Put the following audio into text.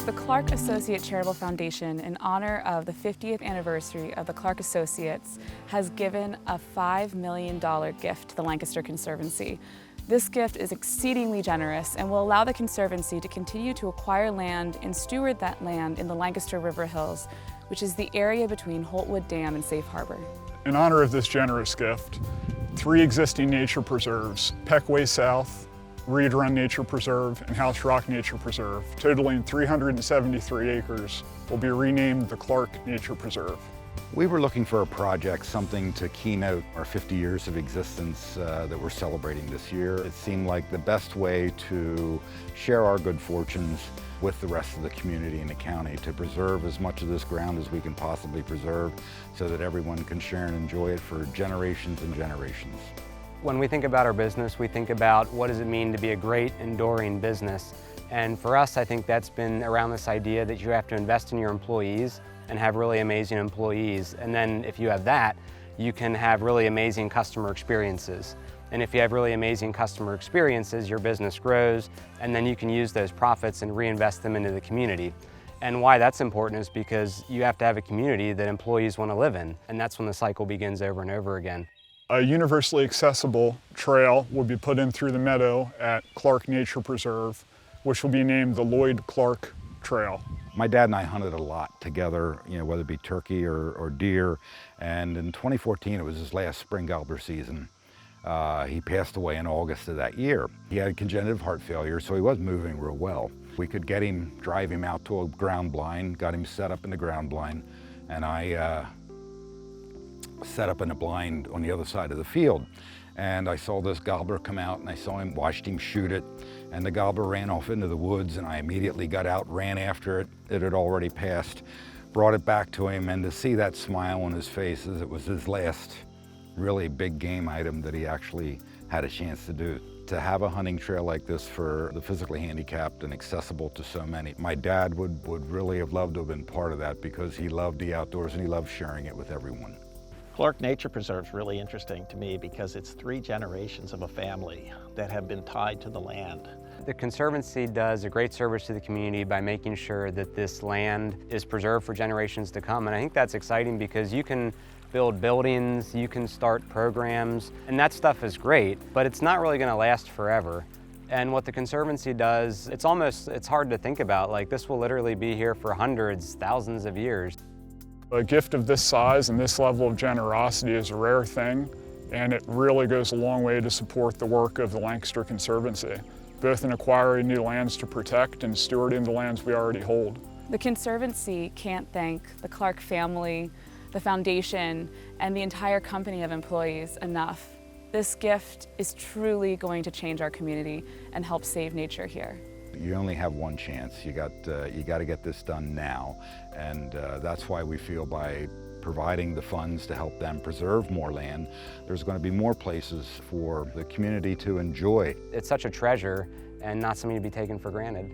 The Clark Associates Charitable Foundation, in honor of the 50th anniversary of the Clark Associates, has given a $5 million gift to the Lancaster Conservancy. This gift is exceedingly generous and will allow the Conservancy to continue to acquire land and steward that land in the Lancaster River Hills, which is the area between Holtwood Dam and Safe Harbor. In honor of this generous gift, 3 existing nature preserves, Pequea South, Reed Run Nature Preserve, and House Rock Nature Preserve, totaling 373 acres, will be renamed the Clark Nature Preserve. We were looking for a project, something to keynote our 50 years of existence that we're celebrating this year. It seemed like the best way to share our good fortunes with the rest of the community and the county, to preserve as much of this ground as we can possibly preserve so that everyone can share and enjoy it for generations and generations. When we think about our business, we think about what does it mean to be a great, enduring business. And for us, I think that's been around this idea that you have to invest in your employees and have really amazing employees. And then if you have that, you can have really amazing customer experiences. And if you have really amazing customer experiences, your business grows, and then you can use those profits and reinvest them into the community. And why that's important is because you have to have a community that employees want to live in, and that's when the cycle begins over and over again. A universally accessible trail will be put in through the meadow at Clark Nature Preserve, which will be named the Lloyd Clark Trail. My dad and I hunted a lot together, whether it be turkey or deer, and in 2014 it was his last spring gobbler season. He passed away in August of that year. He had congenital heart failure, so he was moving real well. We could drive him out to a ground blind, got him set up in the ground blind, and I set up in a blind on the other side of the field. And I saw this gobbler come out, and watched him shoot it, and the gobbler ran off into the woods, and I immediately got out, ran after it. It had already passed, brought it back to him, and to see that smile on his face as it was his last really big game item that he actually had a chance to do. To have a hunting trail like this for the physically handicapped and accessible to so many. My dad would really have loved to have been part of that because he loved the outdoors and he loved sharing it with everyone. Clark Nature Preserve is really interesting to me because it's 3 generations of a family that have been tied to the land. The Conservancy does a great service to the community by making sure that this land is preserved for generations to come. And I think that's exciting because you can build buildings, you can start programs, and that stuff is great, but it's not really going to last forever. And what the Conservancy does, it's hard to think about. Like, this will literally be here for hundreds, thousands of years. A gift of this size and this level of generosity is a rare thing, and it really goes a long way to support the work of the Lancaster Conservancy, both in acquiring new lands to protect and stewarding the lands we already hold. The Conservancy can't thank the Clark family, the foundation, and the entire company of employees enough. This gift is truly going to change our community and help save nature here. You only have one chance. You got to get this done now, and that's why we feel by providing the funds to help them preserve more land, there's going to be more places for the community to enjoy. It's such a treasure and not something to be taken for granted.